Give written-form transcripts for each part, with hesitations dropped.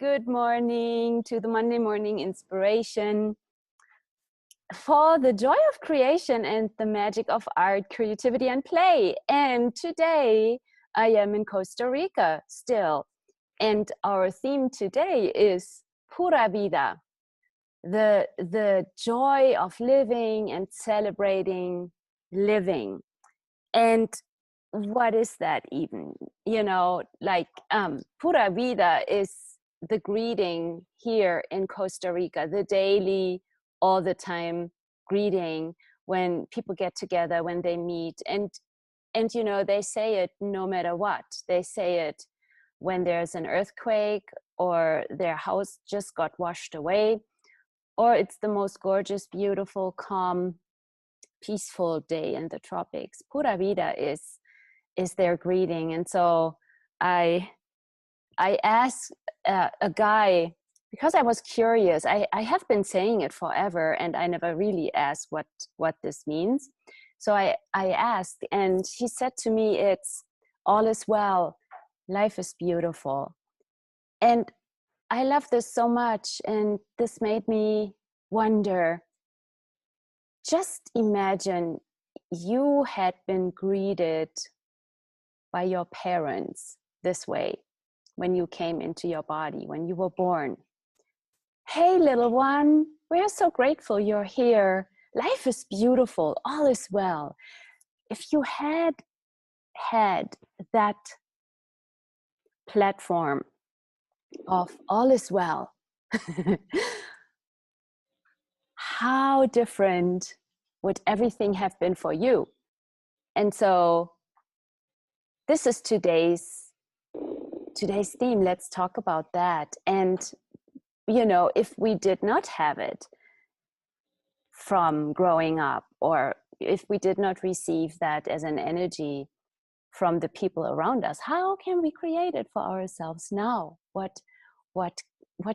good morning to the Monday Morning Inspiration for the joy of creation and the magic of art, creativity, and play. And today I am in Costa Rica still. And our theme today is Pura Vida, the joy of living and celebrating living. And what is that even? Pura Vida is the greeting here in Costa Rica, the daily, all the time greeting when people get together, when they meet. And they say it no matter what. They say it when there's an earthquake or their house just got washed away, or it's the most gorgeous, beautiful, calm, peaceful day in the tropics. Pura Vida is their greeting. And so I asked a guy, because I was curious. I have been saying it forever, and I never really asked what this means. So I asked, and he said to me, it's all is well, life is beautiful. And I love this so much, and this made me wonder, just imagine you had been greeted by your parents this way when you came into your body, when you were born. Hey, little one, we're so grateful you're here. Life is beautiful, all is well. If you had that platform of all is well, how different would everything have been for you? And so this is today's theme. Let's talk about that. And if we did not have it from growing up, or if we did not receive that as an energy from the people around us, how can we create it for ourselves now? What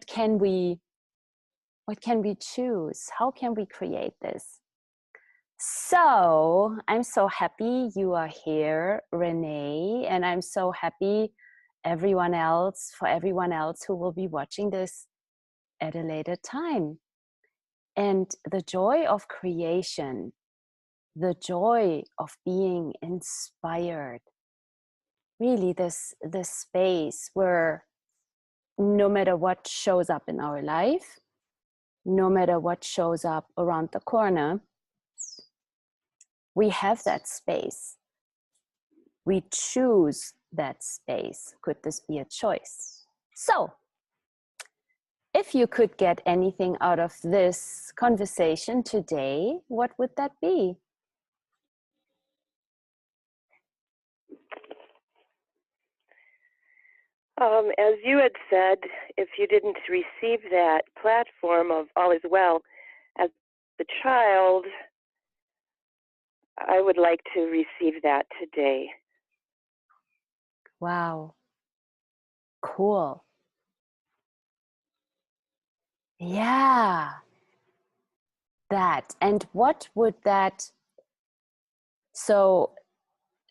can we choose? How can we create this? So I'm so happy you are here, Renee, and I'm so happy for everyone else who will be watching this at a later time. And the joy of creation, the joy of being inspired, really this space where no matter what shows up in our life, no matter what shows up around the corner, we have that space. We choose that space. Could this be a choice? So, if you could get anything out of this conversation today, what would that be? As you had said, if you didn't receive that platform of all is well as a child, I would like to receive that today. Wow. Cool. Yeah. That. And what would that... So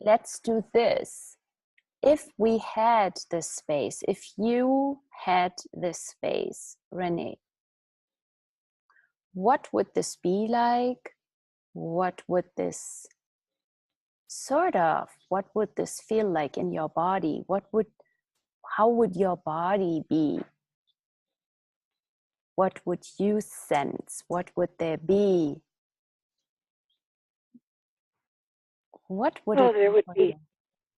let's do this. If we had this space, if you had this space, Renee, what would this be like? What would this feel like in your body? How would your body be? What would you sense? What would there be? What would it there would be?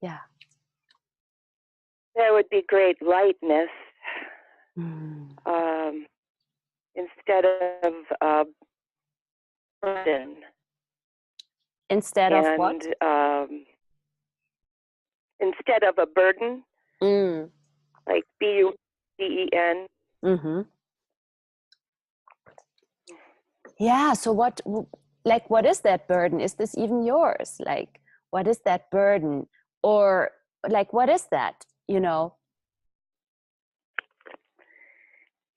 Yeah. There would be great lightness. Instead of burden. Instead of what? Instead of a burden, like B-U-D-E-N. Mm-hmm. Yeah, so what is that burden? Is this even yours? Like, what is that burden? Or like, what is that,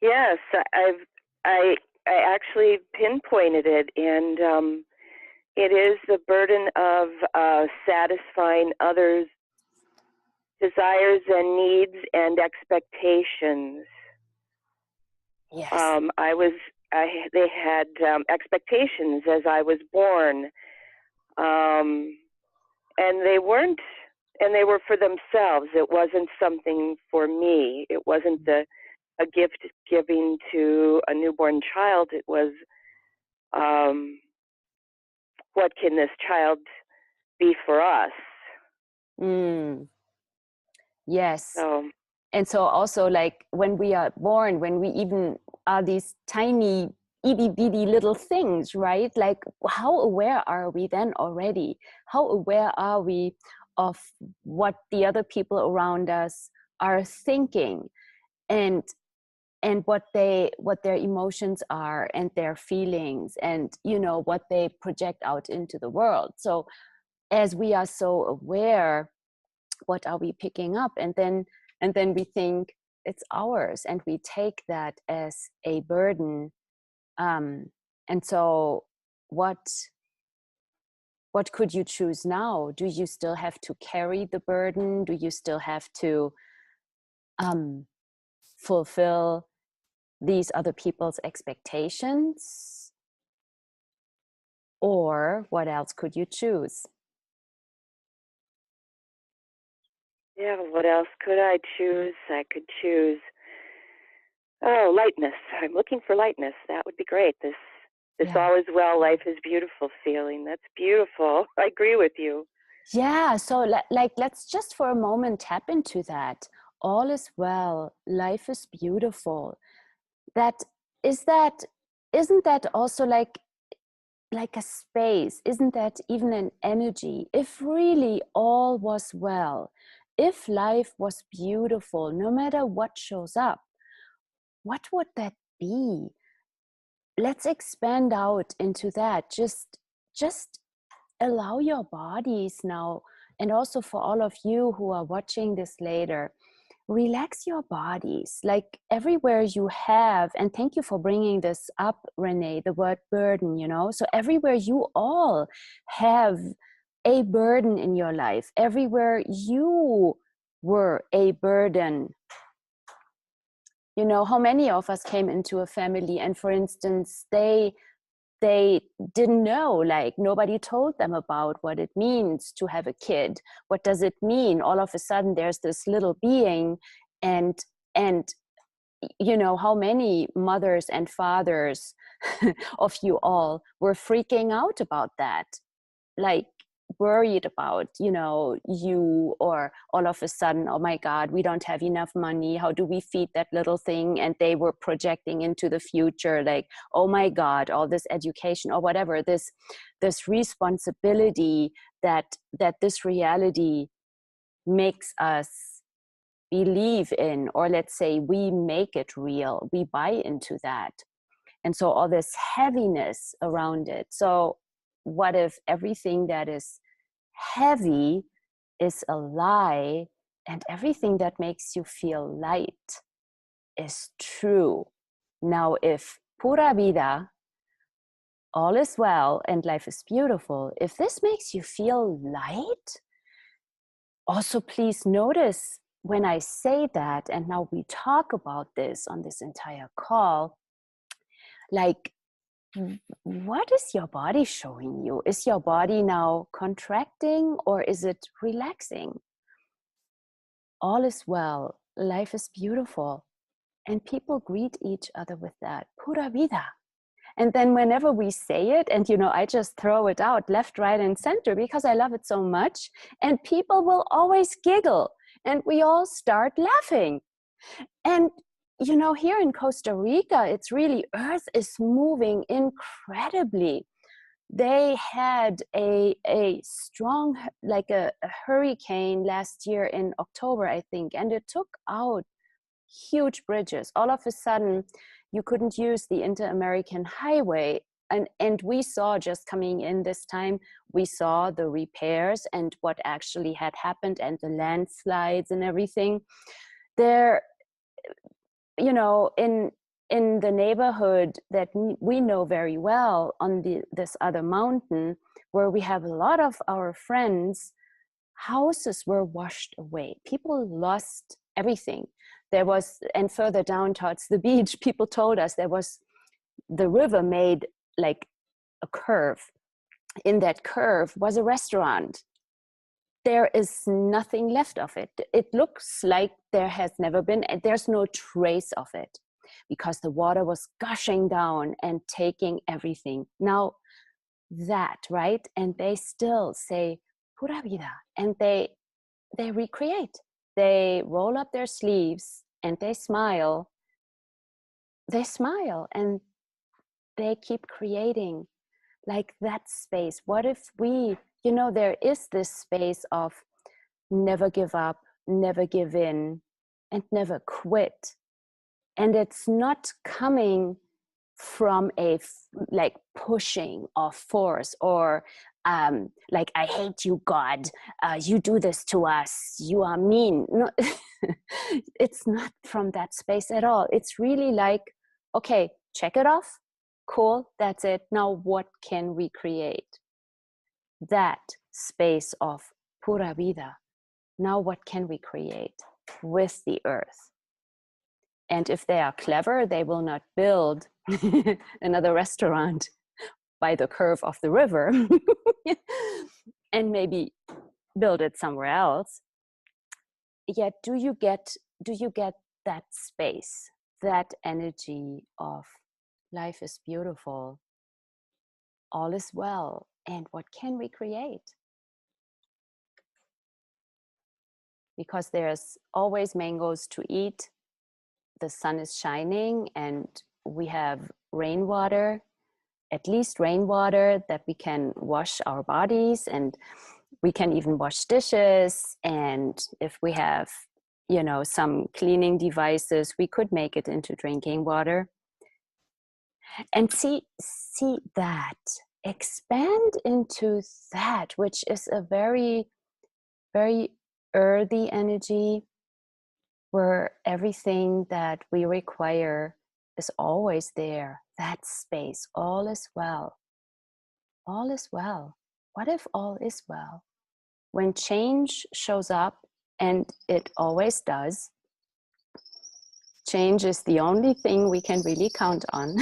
Yes, I actually pinpointed it, and it is the burden of satisfying others' desires and needs and expectations. Yes. I was, they had expectations as I was born, and they weren't, and they were for themselves. It wasn't something for me. It wasn't a gift giving to a newborn child. It was, um, what can this child be for us? Mm, yes. So And so also, like, when we are born, when we even are these tiny itty bitty little things, right? Like, how aware are we then already? How aware are we of what the other people around us are thinking, and what their emotions are, and their feelings, and what they project out into the world. So as we are so aware, what are we picking up? And then we think it's ours, and we take that as a burden. And so what could you choose now? Do you still have to carry the burden? Do you still have to um, fulfill these other people's expectations? Or what else could you choose? yeah, what else could I choose? I could choose, oh, lightness. I'm looking for lightness. That would be great. This Yeah. all is well, life is beautiful feeling. That's beautiful. I agree with you. Yeah, so like let's just for a moment tap into that. All is well, life is beautiful. That is that isn't that also like a space? Isn't that even an energy? If really all was well, if life was beautiful, no matter what shows up, what would that be? Let's expand out into that. Just allow your bodies now, and also for all of you who are watching this later, relax your bodies, like everywhere you have. And thank you for bringing this up, Renee, the word burden. So everywhere you all have a burden in your life, everywhere you were a burden. How many of us came into a family, and for instance, they didn't know, like nobody told them about what it means to have a kid. What does it mean? All of a sudden there's this little being, and how many mothers and fathers of you all were freaking out about that, like worried about you, or all of a sudden, oh my God, we don't have enough money, how do we feed that little thing? And they were projecting into the future, like, oh my God, all this education or whatever, this responsibility that this reality makes us believe in, or let's say we make it real, we buy into that. And so all this heaviness around it. So what if everything that is heavy is a lie, and everything that makes you feel light is true? Now, if Pura Vida, all is well and life is beautiful, if this makes you feel light, also please notice when I say that, and now we talk about this on this entire call, like, what is your body showing you? Is your body now contracting, or is it relaxing? All is well, life is beautiful. And people greet each other with that, Pura Vida. And then whenever we say it, and I just throw it out left, right, and center because I love it so much, and people will always giggle, and we all start laughing. And here in Costa Rica, it's really, earth is moving incredibly. They had a strong, like a hurricane last year in October, I think, and it took out huge bridges. All of a sudden, you couldn't use the Inter-American Highway. And we saw, just coming in this time, we saw the repairs and what actually had happened, and the landslides and everything. There, in the neighborhood that we know very well, on this other mountain, where we have a lot of our friends, houses were washed away. People lost everything. there was, and further down towards the beach, people told us the river made like a curve. In that curve was a restaurant. There is nothing left of it. It looks like there has never been, there's no trace of it, because the water was gushing down and taking everything. Now that, right? And they still say Pura Vida, and they recreate. They roll up their sleeves and they smile, and they keep creating like that space. What if we, there is this space of never give up, never give in, and never quit. And it's not coming from a like pushing or force, or like, I hate you, God, you do this to us, you are mean. No, it's not from that space at all. It's really like, okay, check it off, cool, that's it. Now what can we create? That space of Pura Vida. Now what can we create with the earth? And if they are clever, they will not build another restaurant by the curve of the river and maybe build it somewhere else. Yet do you get that space, that energy of life is beautiful, all is well, and what can we create? Because there's always mangoes to eat, the sun is shining, and we have rainwater, at least rainwater, that we can wash our bodies, and we can even wash dishes. And if we have, some cleaning devices, we could make it into drinking water. And see that, expand into that, which is a very, very earthy energy, where everything that we require is always there. That space, all is well. All is well. What if all is well? When change shows up, and it always does, change is the only thing we can really count on.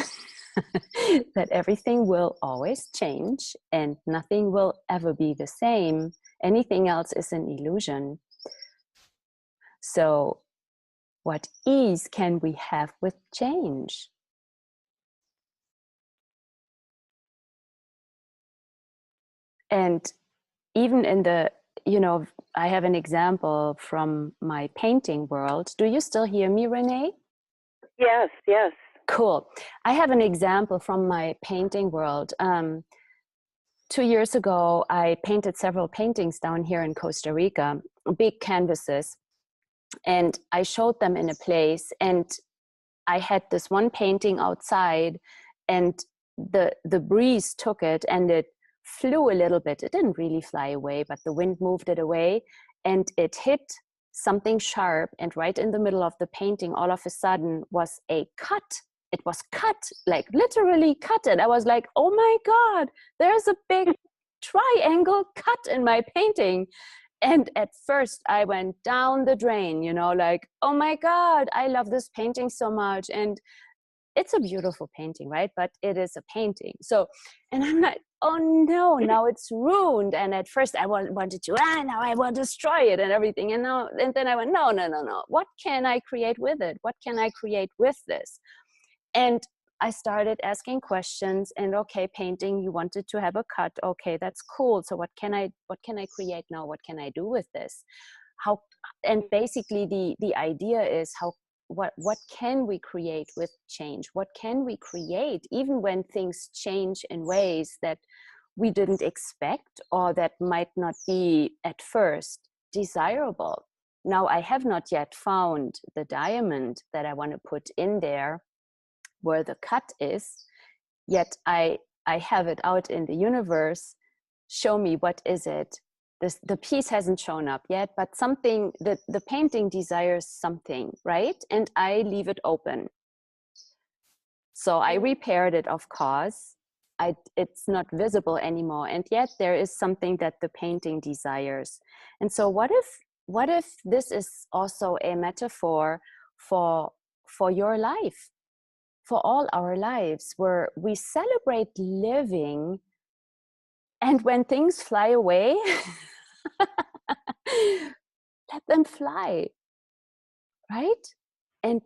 That everything will always change and nothing will ever be the same. Anything else is an illusion. So what ease can we have with change? And even in the, I have an example from my painting world. Do you still hear me, Renee? Yes, yes. Cool. I have an example from my painting world. 2 years ago, I painted several paintings down here in Costa Rica, big canvases, and I showed them in a place, and I had this one painting outside, and the breeze took it and it flew a little bit. It didn't really fly away, but the wind moved it away, and it hit something sharp, and right in the middle of the painting, all of a sudden was a cut. It was cut, like literally cut it. I was like, oh my God, there's a big triangle cut in my painting. And at first I went down the drain, like, oh my God, I love this painting so much. And it's a beautiful painting, right? But it is a painting. So, and I'm like, oh no, now it's ruined. And at first I wanted to, now I want to destroy it and everything. And then I went, no. What can I create with it? What can I create with this? And I started asking questions, and okay, painting, you wanted to have a cut. Okay, that's cool. So what can I create now? What can I do with this? How, and basically the idea is what can we create with change? What can we create even when things change in ways that we didn't expect, or that might not be at first desirable? Now, I have not yet found the diamond that I want to put in there where the cut is, yet I have it out in the universe. Show me, what is it? The piece hasn't shown up yet, but something, the painting desires something, right? And I leave it open. So I repaired it, of course. It's not visible anymore, and yet there is something that the painting desires. And so what if this is also a metaphor for your life, for all our lives, where we celebrate living, and when things fly away, let them fly, right? And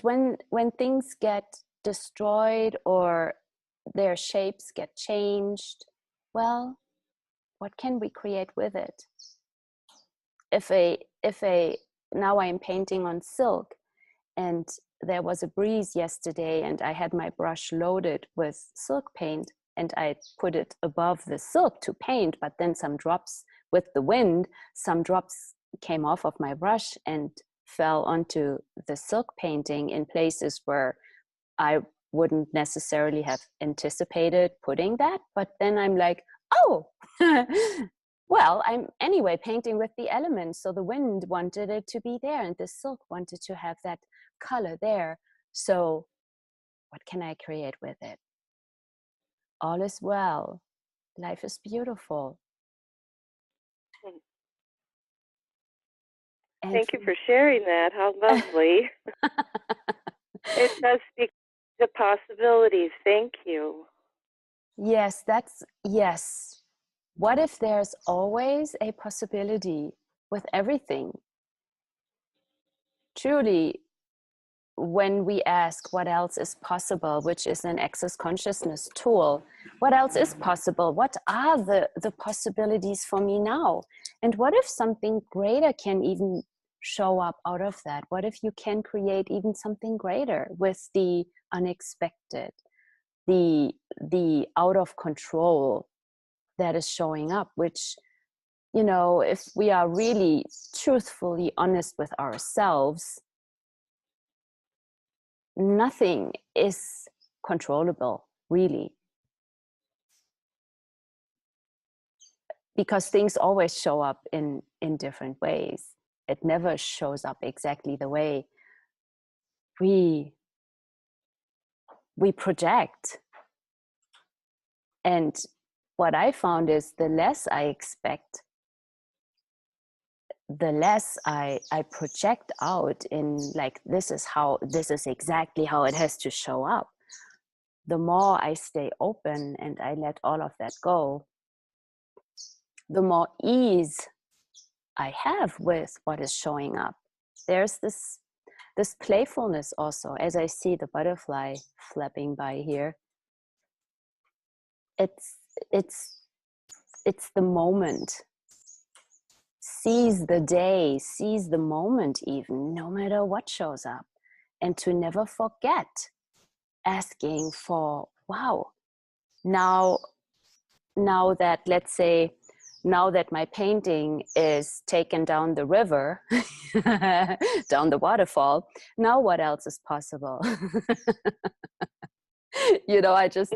when things get destroyed or their shapes get changed, well, what can we create with it? If a now I'm painting on silk, and there was a breeze yesterday, and I had my brush loaded with silk paint, and I put it above the silk to paint, but then some drops, with the wind, some drops came off of my brush and fell onto the silk painting in places where I wouldn't necessarily have anticipated putting that. But then I'm like, oh, well, I'm anyway painting with the elements. So the wind wanted it to be there, and the silk wanted to have that color there. So what can I create with it? All is well. Life is beautiful. And Thank you for sharing that. How lovely. It does speak to possibilities. Thank you. yes, yes. What if there's always a possibility with everything? Truly, when we ask what else is possible, which is an access consciousness tool, what else is possible? What are the possibilities for me now? And what if something greater can even show up out of that? What if you can create even something greater with the unexpected, the out of control that is showing up, which, you know, if we are really truthfully honest with ourselves, nothing is controllable, really, because things always show up in different ways. It never shows up exactly the way we project. And what I found is, the less I expect, the less I project out in, like, this is exactly how it has to show up. The more I stay open and I let all of that go, the more ease I have with what is showing up. There's this playfulness also, as I see the butterfly flapping by here. It's the moment. Seize the day, seize the moment, even, no matter what shows up. And to never forget asking for, wow, now that, let's say, now that my painting is taken down the river, down the waterfall, now what else is possible? You know, I just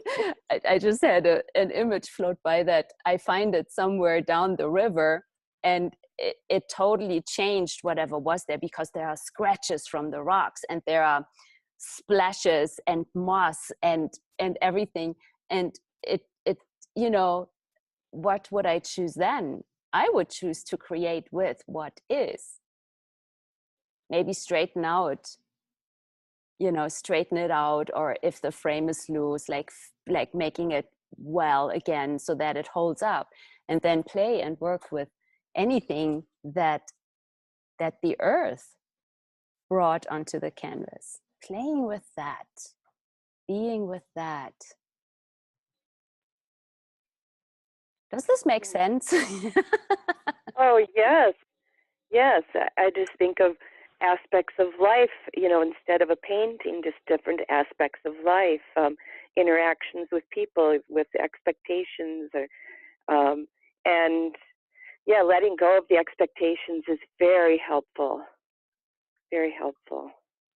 had an image float by that I find it somewhere down the river, and it totally changed whatever was there, because there are scratches from the rocks, and there are splashes and moss and everything. And it you know, what would I choose then? I would choose to create with what is. Maybe straighten it out, or if the frame is loose, like making it well again so that it holds up, and then play and work with anything that the earth brought onto the canvas. Playing with that, being with that. Does this make sense? Oh, yes. Yes. I just think of aspects of life, you know, instead of a painting, just different aspects of life, interactions with people, with expectations, and yeah, letting go of the expectations is very helpful. Very helpful.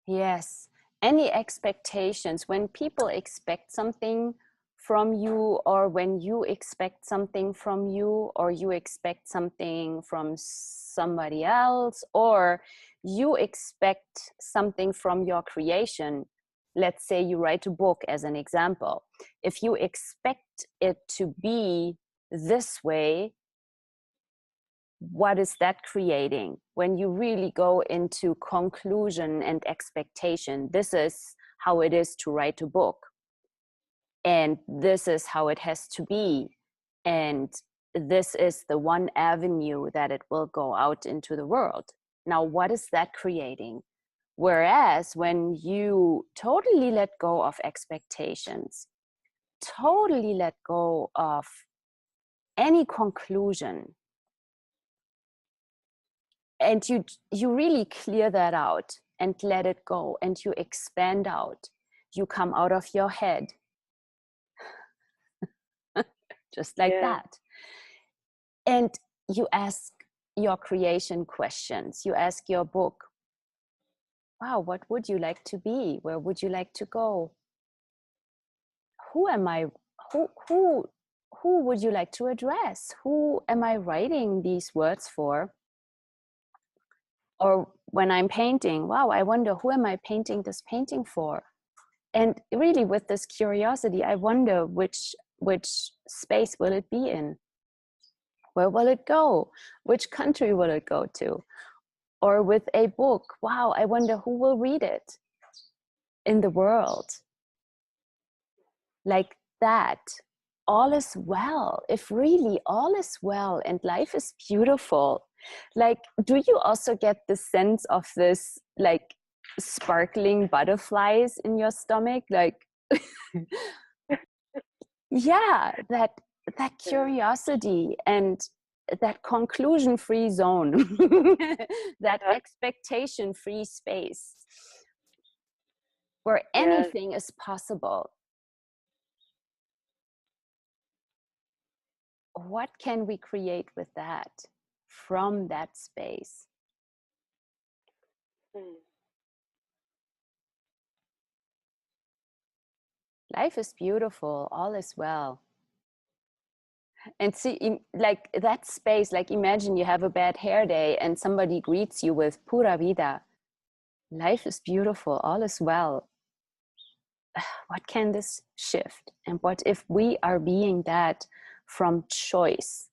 Yes. Any expectations, when people expect something from you, or when you expect something from you, or you expect something from somebody else, or you expect something from your creation. Let's say you write a book, as an example. If you expect it to be this way, what is that creating? When you really go into conclusion and expectation, this is how it is to write a book, and this is how it has to be, and this is the one avenue that it will go out into the world. Now, what is that creating? Whereas when you totally let go of expectations, totally let go of any conclusion, and you really clear that out and let it go, and you expand out, you come out of your head, just like that. And you ask your creation questions. You ask your book, wow, what would you like to be? Where would you like to go? Who am I? Who would you like to address? Who am I writing these words for? Or when I'm painting, wow, I wonder, who am I painting this painting for? And really, with this curiosity, I wonder which space will it be in? Where will it go? Which country will it go to? Or with a book, wow, I wonder who will read it in the world. Like that, all is well. If really all is well and life is beautiful, like, do you also get the sense of this, like, sparkling butterflies in your stomach? Like, yeah, that curiosity and that conclusion-free zone, that expectation-free space where anything is possible. What can we create with that, from that space? Life is beautiful, all is well. And see, like that space, like imagine you have a bad hair day and somebody greets you with Pura Vida. Life is beautiful, all is well. What can this shift? And what if we are being that from choice?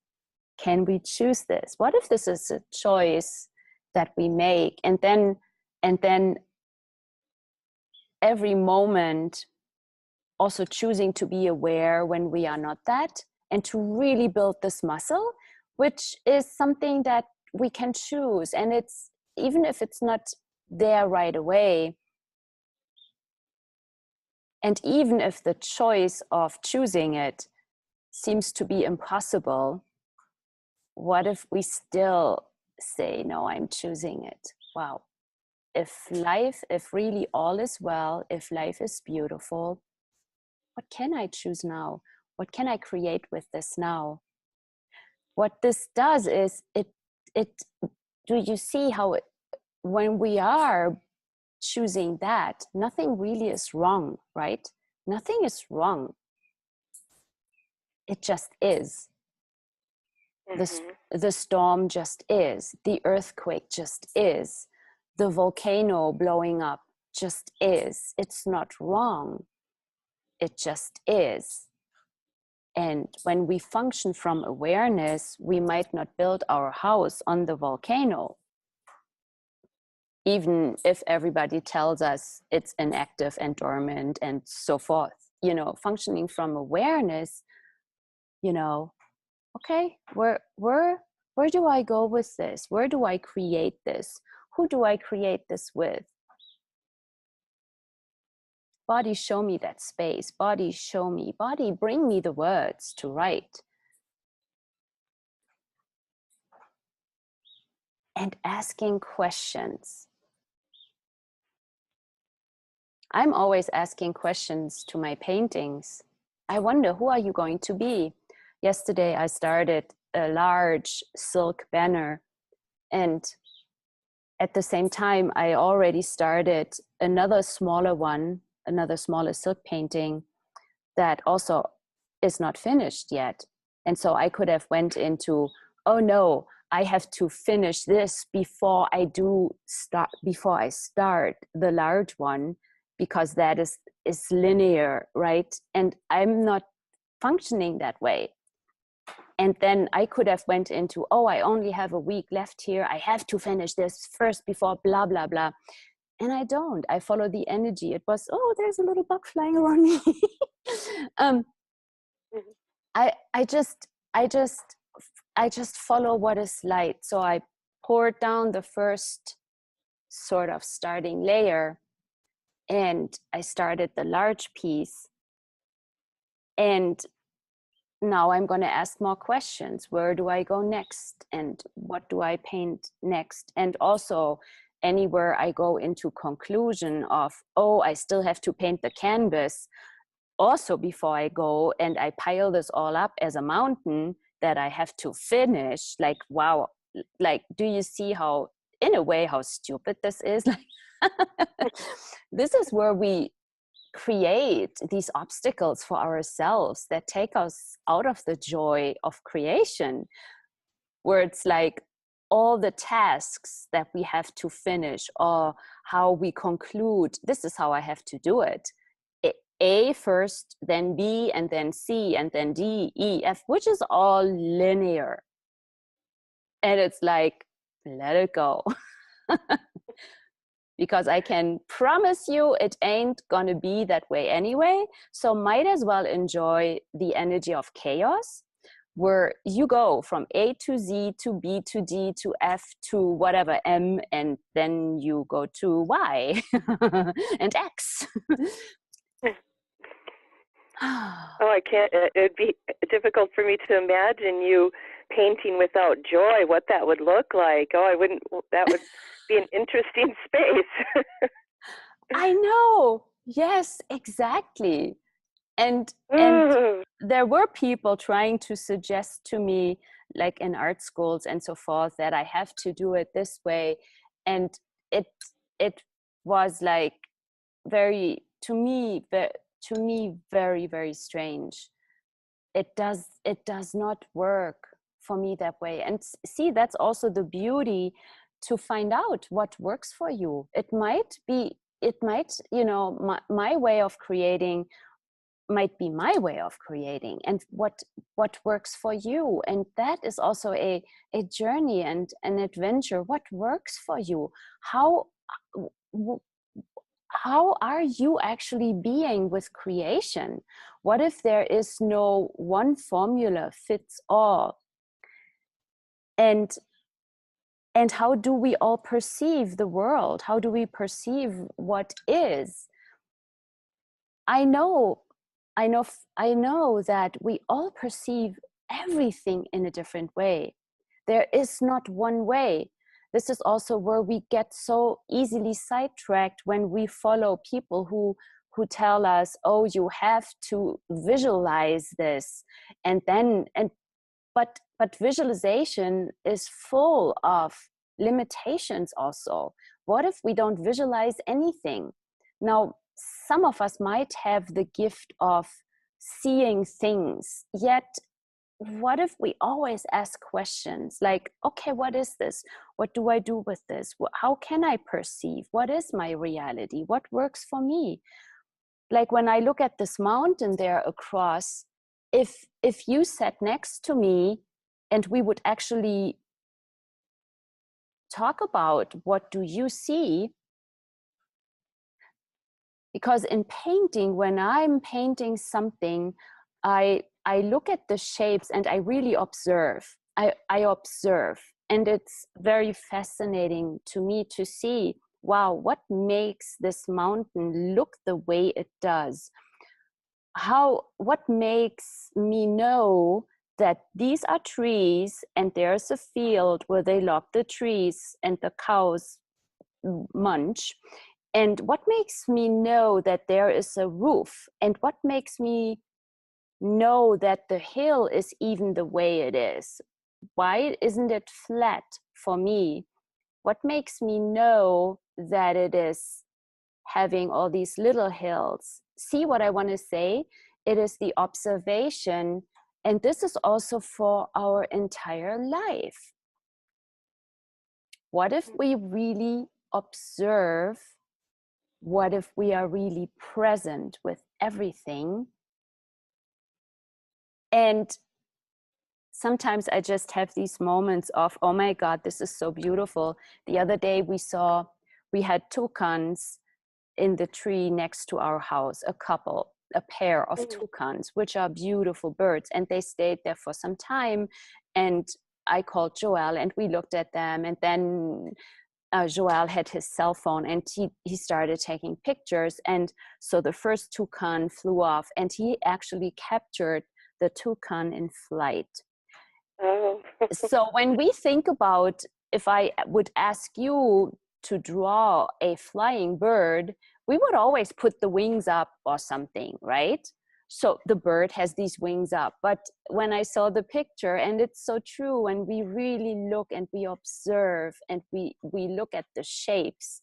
Can we choose this? What if this is a choice that we make, and then every moment also choosing to be aware when we are not that, and to really build this muscle, which is something that we can choose. And it's, even if it's not there right away, and even if the choice of choosing it seems to be impossible, what if we still say, no, I'm choosing it? Wow. If really all is well, if life is beautiful, what can I choose now? What can I create with this now? What this does is do you see how when we are choosing that, nothing really is wrong, right? Nothing is wrong. It just is. The storm just is. The earthquake just is. The volcano blowing up just is. It's not wrong. It just is. And when we function from awareness, we might not build our house on the volcano, even if everybody tells us it's inactive and dormant and so forth. You know, functioning from awareness, you know, okay, where do I go with this? Where do I create this? Who do I create this with? Body, show me that space. Body, show me. Body, bring me the words to write. And asking questions. I'm always asking questions to my paintings. I wonder, who are you going to be? Yesterday, I started a large silk banner, and at the same time, I already started another smaller one, another smaller silk painting that also is not finished yet. And so I could have went into, oh no, I have to finish this before I start the large one, because that is linear, right? And I'm not functioning that way. And then I could have went into, oh, I only have a week left here, I have to finish this first before blah blah blah. And I don't. I follow the energy. It was, oh, there's a little bug flying around me. um, Mhm. I just follow what is light. So I poured down the first sort of starting layer, and I started the large piece. And now I'm going to ask more questions. Where do I go next? And what do I paint next? And also, anywhere I go into conclusion of, oh, I still have to paint the canvas also before I go, and I pile this all up as a mountain that I have to finish. Like, wow, like, do you see how, in a way, how stupid this is? Like, this is where we create these obstacles for ourselves that take us out of the joy of creation, where it's like all the tasks that we have to finish, or how we conclude, this is how I have to do it. A first, then B, and then C, and then D, E, F, which is all linear. And it's like, let it go. Because I can promise you it ain't gonna be that way anyway. So might as well enjoy the energy of chaos, where you go from A to Z to B to D to F to whatever M, and then you go to Y and X. Oh, I can't. It'd be difficult for me to imagine you painting without joy. What that would look like? Oh, I wouldn't. That would be an interesting space. I know. Yes, exactly. And Mm. there were people trying to suggest to me, like in art schools and so forth, that I have to do it this way. And it it was like very, to me, very, very strange. It does not work for me that way. And see, that's also the beauty, to find out what works for you. It might, my way of creating might be my way of creating, and what works for you. And that is also a journey and an adventure. What works for you? How are you actually being with creation? What if there is no one formula fits all? And how do we all perceive the world? How do we perceive what is? I know, I know that we all perceive everything in a different way. There is not one way. This is also where we get so easily sidetracked when we follow people who tell us, oh, you have to visualize this, but visualization is full of limitations also. What if we don't visualize anything? Now, some of us might have the gift of seeing things, yet what if we always ask questions like, okay, what is this? What do I do with this? How can I perceive? What is my reality? What works for me? Like when I look at this mountain there across, if you sat next to me and we would actually talk about what do you see, because in painting, when I'm painting something, I look at the shapes and I really observe. I observe, and it's very fascinating to me to see, wow, what makes this mountain look the way it does? What makes me know that these are trees and there's a field where they log the trees and the cows munch? And what makes me know that there is a roof? And what makes me know that the hill is even the way it is? Why isn't it flat for me? What makes me know that it is having all these little hills? See what I want to say? It is the observation, and this is also for our entire life. What if we really observe? What if we are really present with everything? And sometimes I just have these moments of, oh my God, this is so beautiful. The other day we had toucans in the tree next to our house, a pair of toucans, which are beautiful birds. And they stayed there for some time. And I called Joel and we looked at them. And then Joel had his cell phone and he started taking pictures. And so the first toucan flew off and he actually captured the toucan in flight. Oh. So when we think about, if I would ask you to draw a flying bird, we would always put the wings up or something, right? So the bird has these wings up. But when I saw the picture, and it's so true, when we really look and we observe and we look at the shapes,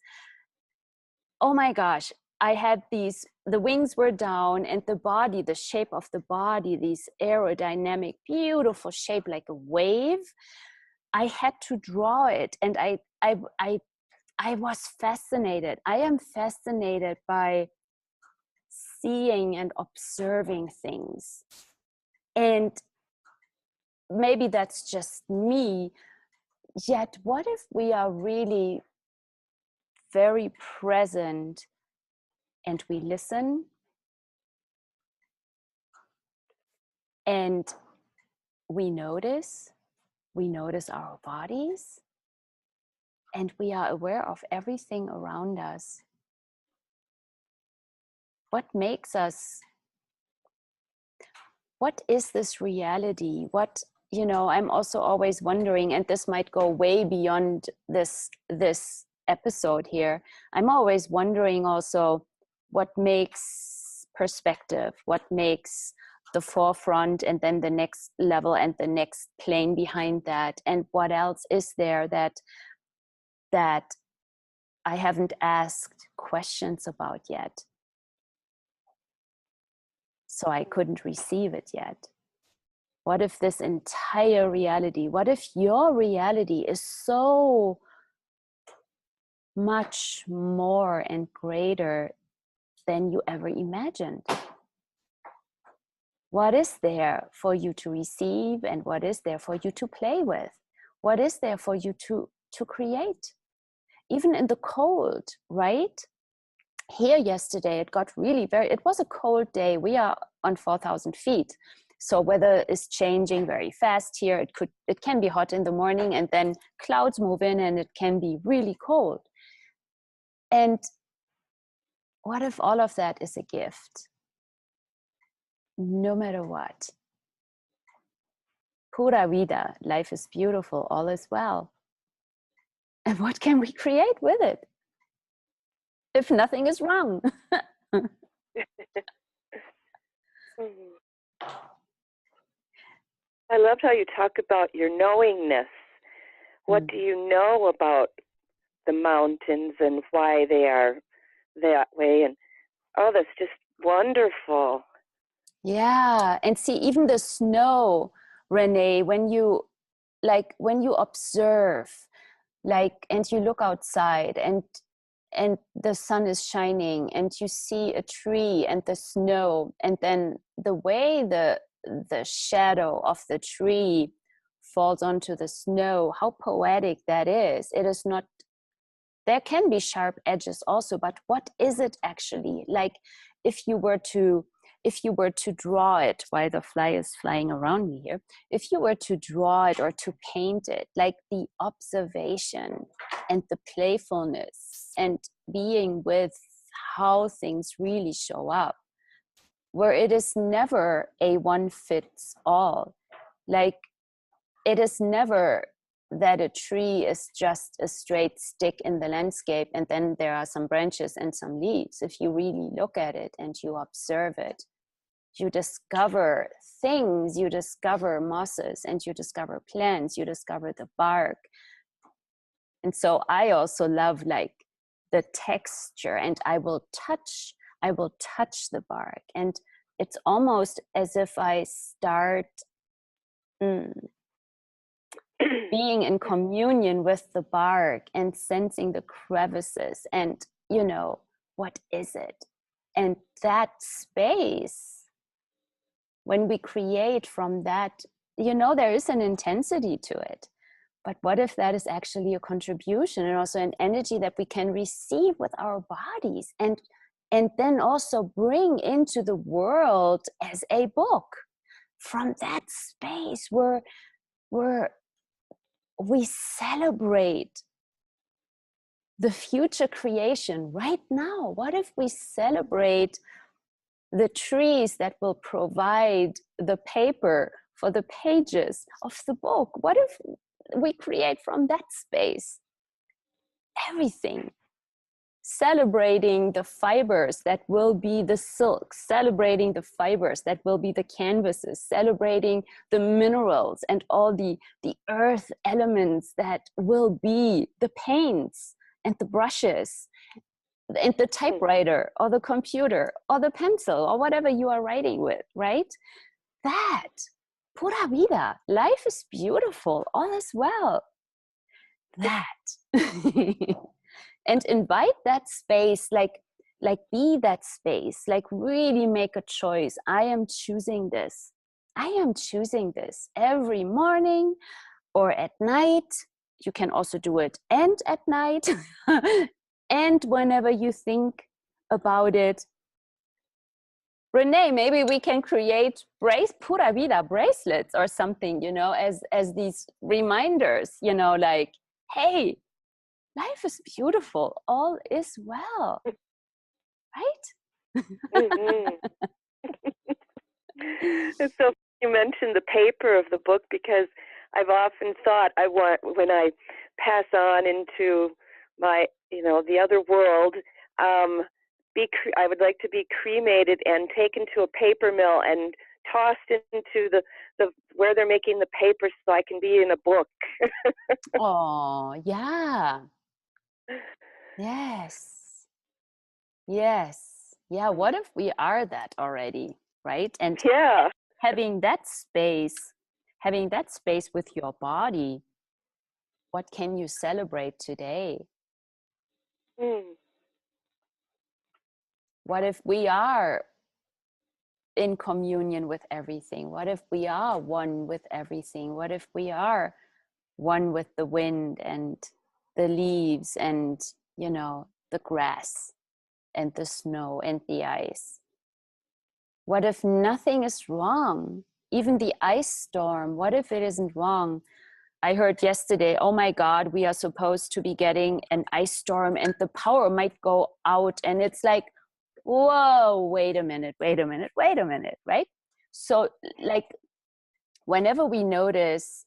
oh my gosh, I had the wings were down and the body, the shape of the body, these aerodynamic, beautiful shape like a wave. I had to draw it. And I was fascinated. I am fascinated by seeing and observing things. And maybe that's just me. Yet, what if we are really very present and we listen and we notice our bodies and we are aware of everything around us? What makes us, what is this reality? I'm also always wondering, and this might go way beyond this episode here. I'm always wondering also what makes perspective, what makes the forefront and then the next level and the next plane behind that, and what else is there that I haven't asked questions about yet. So I couldn't receive it yet. What if this entire reality, what if your reality is so much more and greater than you ever imagined? What is there for you to receive, and what is there for you to play with? What is there for you to create? Even in the cold, right? Here yesterday, it got it was a cold day. We are on 4,000 feet. So weather is changing very fast here. It can be hot in the morning and then clouds move in and it can be really cold. And what if all of that is a gift? No matter what. Pura Vida, life is beautiful, all is well. And what can we create with it if nothing is wrong? I loved how you talk about your knowingness. What do you know about the mountains and why they are that way? And oh, that's just wonderful. Yeah, and see, even the snow, Renee, when you observe, and you look outside and the sun is shining and you see a tree and the snow, and then the way the shadow of the tree falls onto the snow, how poetic that is. It is not, there can be sharp edges also, but what is it actually? Like if you were to draw it, while the fly is flying around me here, if you were to draw it or to paint it, like the observation and the playfulness and being with how things really show up, where it is never a one fits all. Like it is never that a tree is just a straight stick in the landscape and then there are some branches and some leaves. If you really look at it and you observe it, you discover things, you discover mosses and you discover plants, you discover the bark. And so I also love like the texture, and I will touch the bark, and it's almost as if I start being in communion with the bark and sensing the crevices and, what is it? And that space, when we create from that there is an intensity to it. But what if that is actually a contribution and also an energy that we can receive with our bodies and then also bring into the world as a book from that space where we celebrate the future creation right now? What if we celebrate the trees that will provide the paper for the pages of the book? What if we create from that space everything? Celebrating the fibers that will be the silk, celebrating the fibers that will be the canvases, celebrating the minerals and all the earth elements that will be the paints and the brushes and the typewriter or the computer or the pencil or whatever you are writing with, right? That, pura vida, life is beautiful, all is well. That. And invite that space, like be that space, like really make a choice. I am choosing this. I am choosing this every morning or at night. You can also do it and at night and whenever you think about it. Renee, maybe we can create Pura Vida bracelets or something, as these reminders, like, hey, life is beautiful, all is well, right? Mm-hmm. And so you mentioned the paper of the book, because I've often thought when I pass on into my, the other world, I would like to be cremated and taken to a paper mill and tossed into the where they're making the paper so I can be in a book. Oh, yeah. Yes. Yes. Yeah. What if we are that already, right? And yeah, having that space with your body, what can you celebrate today? What if we are in communion with everything? What if we are one with everything? What if we are one with the wind and the leaves and, the grass and the snow and the ice? What if nothing is wrong? Even the ice storm, what if it isn't wrong? I heard yesterday, oh my God, we are supposed to be getting an ice storm and the power might go out. And it's like, whoa, wait a minute, right? So like whenever we notice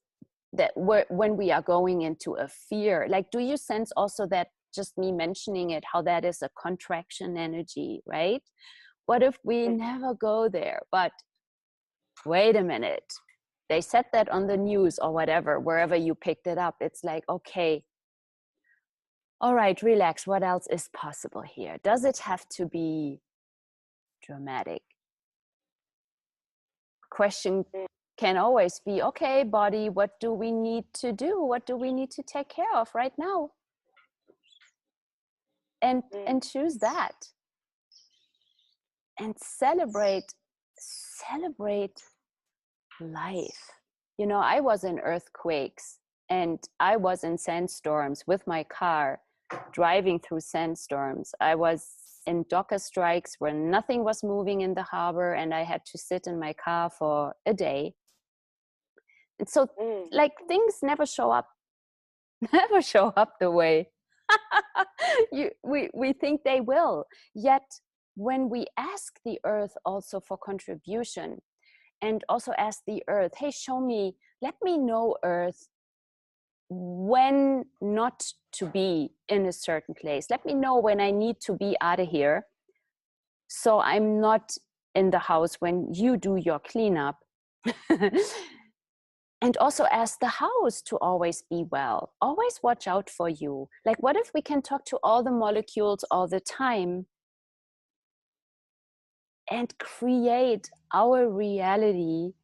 that when we are going into a fear, like, do you sense also that just me mentioning it, how that is a contraction energy, right? What if we never go there? But wait a minute, they said that on the news or whatever, wherever you picked it up. It's like, okay, all right, relax. What else is possible here? Does it have to be dramatic? Question can always be, okay, body, what do we need to do? What do we need to take care of right now? And choose that. And celebrate life. I was in earthquakes and I was in sandstorms with my car, driving through sandstorms. I was in docker strikes where nothing was moving in the harbor and I had to sit in my car for a day. And so like things never show up the way we think they will. Yet when we ask the earth also for contribution, and also ask the earth, hey, show me, let me know, earth, when not to be in a certain place. Let me know when I need to be out of here, so I'm not in the house when you do your cleanup. And also ask the house to always be well, always watch out for you. Like, what if we can talk to all the molecules all the time and create our reality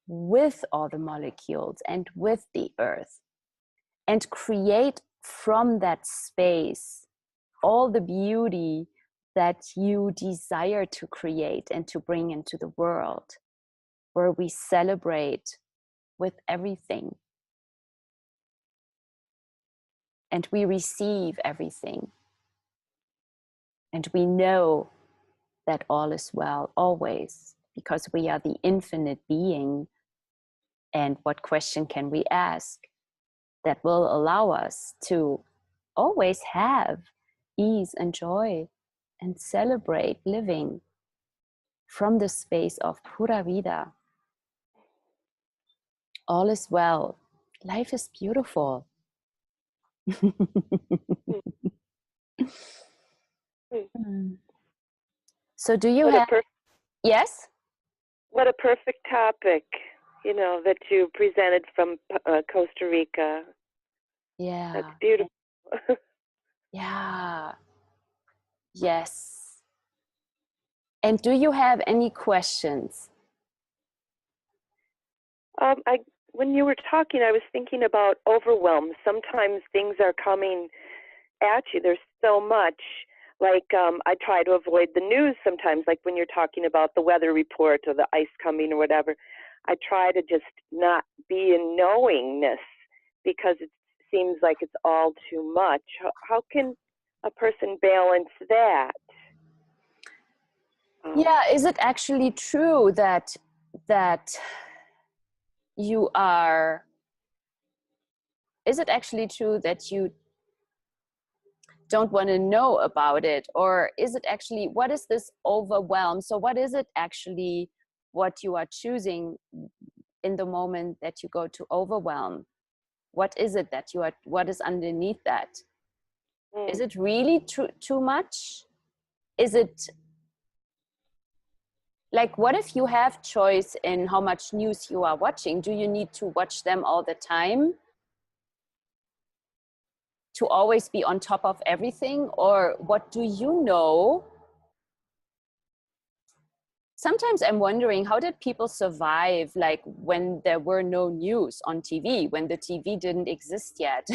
with all the molecules and with the earth, and create from that space all the beauty that you desire to create and to bring into the world, where we celebrate with everything. And we receive everything. And we know that all is well always, because we are the infinite being. And what question can we ask that will allow us to always have ease and joy and celebrate living from the space of Pura Vida? All is well. Life is beautiful. So do you have, yes? What a perfect topic, that you presented from Costa Rica. Yeah. That's beautiful. Yeah. Yes. And do you have any questions? When you were talking, I was thinking about overwhelm. Sometimes things are coming at you. There's so much. Like I try to avoid the news sometimes, like when you're talking about the weather report or the ice coming or whatever. I try to just not be in knowingness because it seems like it's all too much. How can a person balance that? Yeah, is it actually true that you are, is it actually true that you don't want to know about it? Or is it actually, what is this overwhelm? So what is it actually what you are choosing in the moment that you go to overwhelm? What is it that you are, what is underneath that? Is it really too much? Is it like, what if you have choice in how much news you are watching? Do you need to watch them all the time to always be on top of everything? Or what do you know? Sometimes I'm wondering, how did people survive, like when there were no news on TV, when the TV didn't exist yet,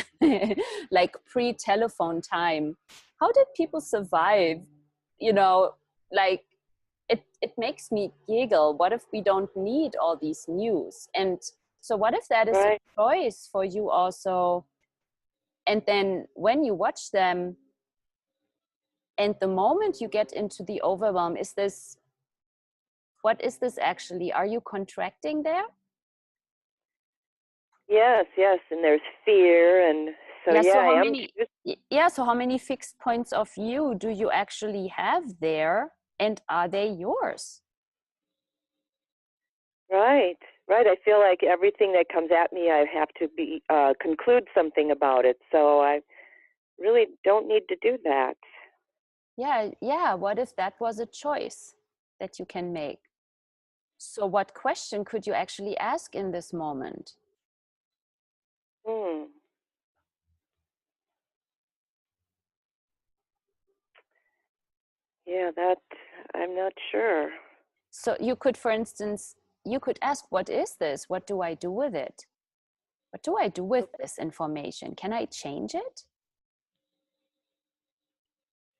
like pre-telephone time? How did people survive? Like, it makes me giggle. What if we don't need all these news? And so what if that is a choice for you also? And then when you watch them, and the moment you get into the overwhelm, what is this actually? Are you contracting there? Yes, and there's fear, and so so how many fixed points of view do you actually have there, and are they yours? Right. I feel like everything that comes at me, I have to conclude something about it. So I really don't need to do that. Yeah. What if that was a choice that you can make? So what question could you actually ask in this moment? Yeah, that I'm not sure. So you could, for instance, you could ask, what is this? What do I do with it? What do I do with this information? Can I change it?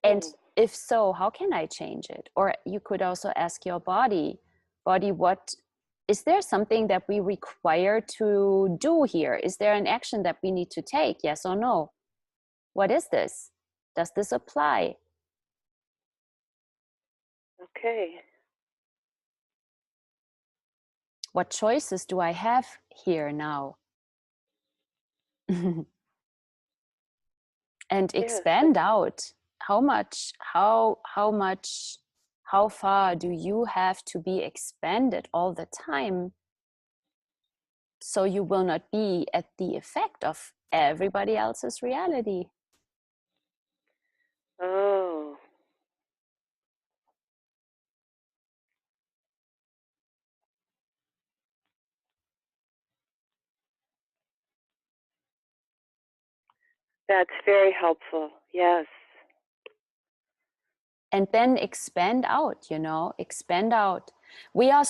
And if so, how can I change it? Or you could also ask your body, what is there something that we require to do here? Is there an action that we need to take? Yes or no? What is this? Does this apply? Okay. What choices do I have here now? And expand out. How far do you have to be expanded all the time, so you will not be at the effect of everybody else's reality? Oh. That's very helpful. Yes. And then expand out, expand out. We are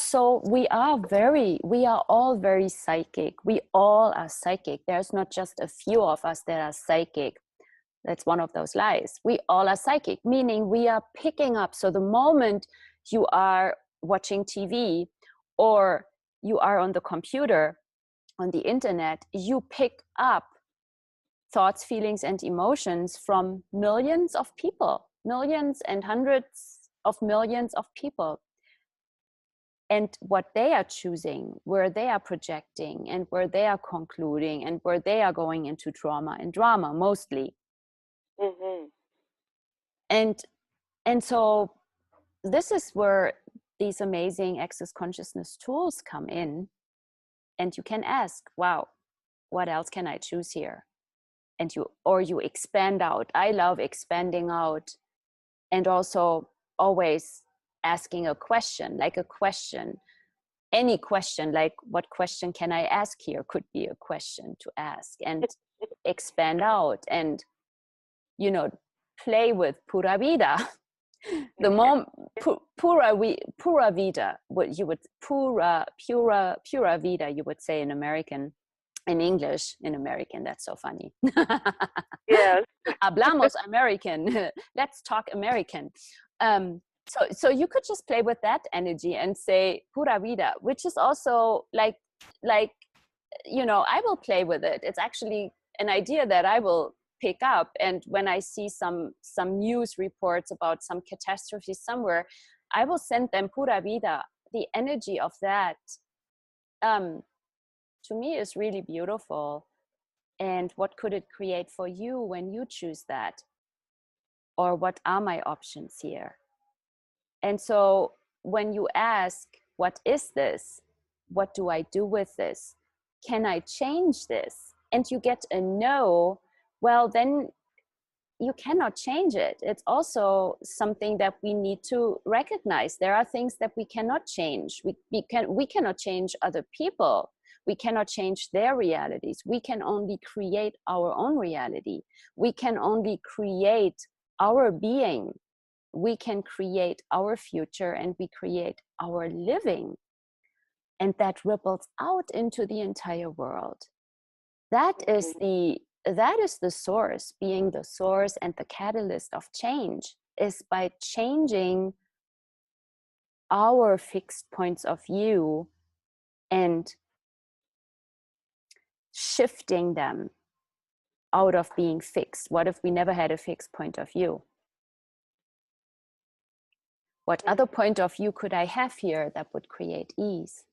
all very psychic. We all are psychic. There's not just a few of us that are psychic. That's one of those lies. We all are psychic, meaning we are picking up. So the moment you are watching TV or you are on the computer, on the internet, you pick up thoughts, feelings, and emotions from millions of people, millions and hundreds of millions of people. And what they are choosing, where they are projecting, and where they are concluding, and where they are going into trauma and drama mostly. Mm-hmm. And so this is where these amazing access consciousness tools come in. And you can ask, wow, what else can I choose here? And you expand out. I love expanding out, and also always asking a question, like a question, any question, like what question can I ask here, could be a question to ask, and expand out, and play with Pura Vida. The moment Pura Vida, what you would pura vida, you would say in American, in English, in American. That's so funny. Yes. Hablamos American. Let's talk American. So you could just play with that energy and say Pura Vida, which is also like I will play with it. It's actually an idea that I will pick up, and when I see some news reports about some catastrophe somewhere, I will send them Pura Vida. The energy of that, to me, is really beautiful. And what could it create for you when you choose that? Or what are my options here? And so when you ask, what is this? What do I do with this? Can I change this? And you get a no, well, then you cannot change it. It's also something that we need to recognize. There are things that we cannot change. We cannot change other people. We cannot change their realities. We can only create our own reality. We can only create our being. We can create our future, and we create our living. And that ripples out into the entire world. That is the source. Being the source and the catalyst of change is by changing our fixed points of view and shifting them out of being fixed. What if we never had a fixed point of view? What other point of view could I have here that would create ease?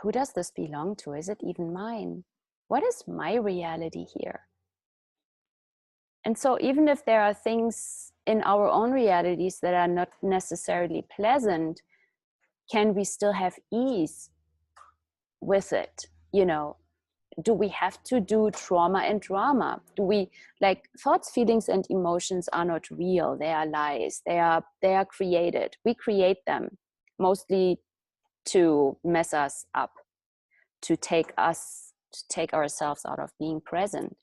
Who does this belong to? Is it even mine? What is my reality here? And so even if there are things in our own realities that are not necessarily pleasant, can we still have ease with it? Do we have to do trauma and drama? Do we, like, thoughts, feelings, and emotions are not real. They are lies. They are created. We create them mostly to mess us up, to take ourselves out of being present.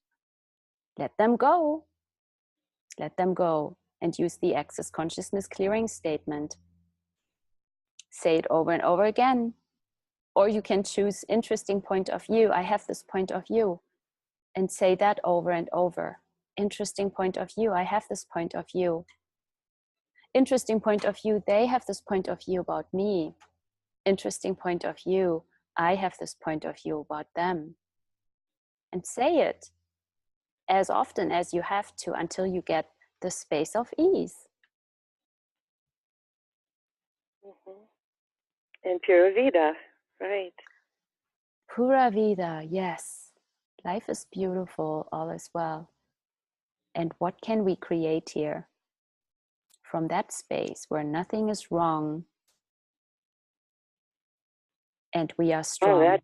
Let them go. Let them go, and use the access consciousness clearing statement. Say it over and over again. Or you can choose interesting point of view. I have this point of view. And say that over and over. Interesting point of view. I have this point of view. Interesting point of view. They have this point of view about me. Interesting point of view. I have this point of view about them. And say it as often as you have to until you get the space of ease. And Pura Vida, right. Pura Vida, yes. Life is beautiful, all is well. And what can we create here? From that space where nothing is wrong and we are strong. Oh,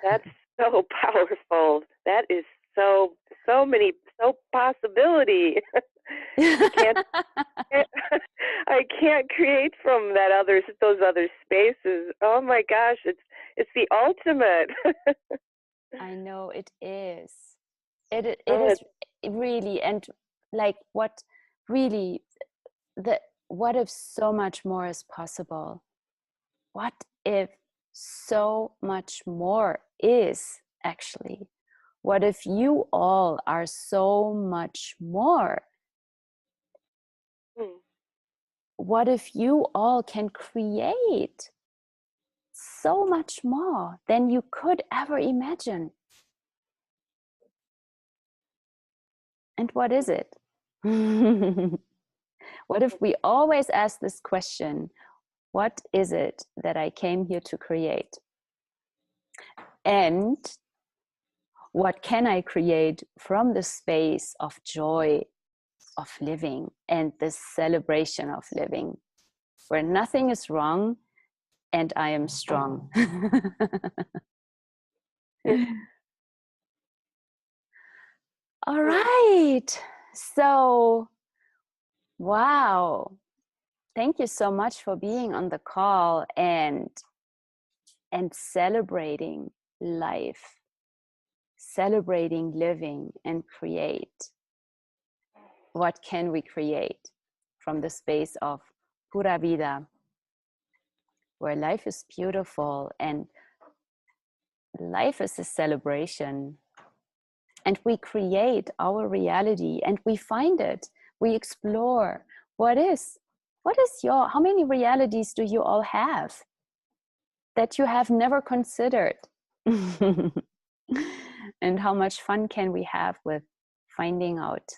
that's so powerful. That is so possibility. I can't create from those other spaces. Oh my gosh, it's the ultimate. I know it is. It is really, and like what if so much more is possible? What if so much more is actually? What if you all are so much more? What if you all can create so much more than you could ever imagine. And what is it? What if we always ask this question, what is it that I came here to create? And what can I create from the space of joy of living and the celebration of living, where nothing is wrong and I am strong. All right. So, wow. Thank you so much for being on the call and celebrating life, celebrating living and create. What can we create from the space of Pura Vida, where life is beautiful and life is a celebration, and we create our reality and we find it, we explore what is your, how many realities do you all have that you have never considered? And how much fun can we have with finding out?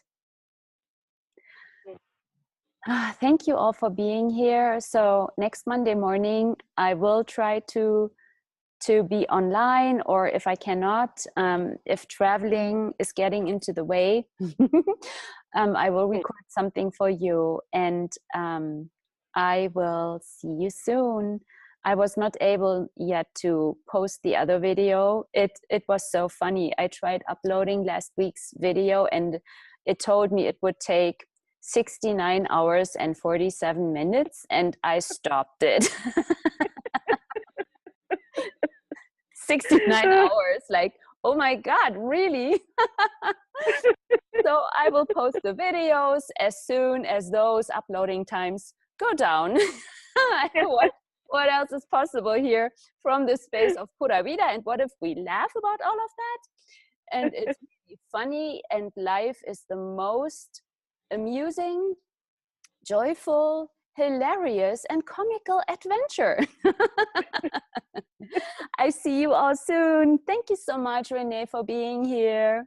Thank you all for being here. So next Monday morning I will try to be online, or if I cannot, if traveling is getting into the way, I will record something for you, and I will see you soon. I was not able yet to post the other video. It was so funny. I tried uploading last week's video and it told me it would take 69 hours and 47 minutes, and I stopped it. 69 hours, like, oh my God, really? So I will post the videos as soon as those uploading times go down. What else is possible here from the space of Pura Vida? And what if we laugh about all of that? And it's really funny, and life is the most amusing, joyful, hilarious, and comical adventure. I see you all soon. Thank you so much, Renee, for being here.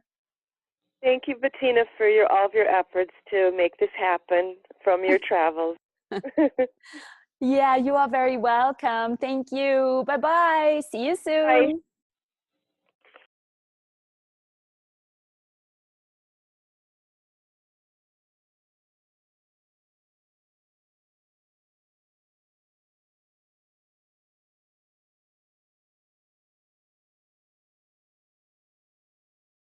Thank you, Bettina, for all of your efforts to make this happen from your travels. Yeah, you are very welcome. Thank you. Bye-bye. See you soon. Bye.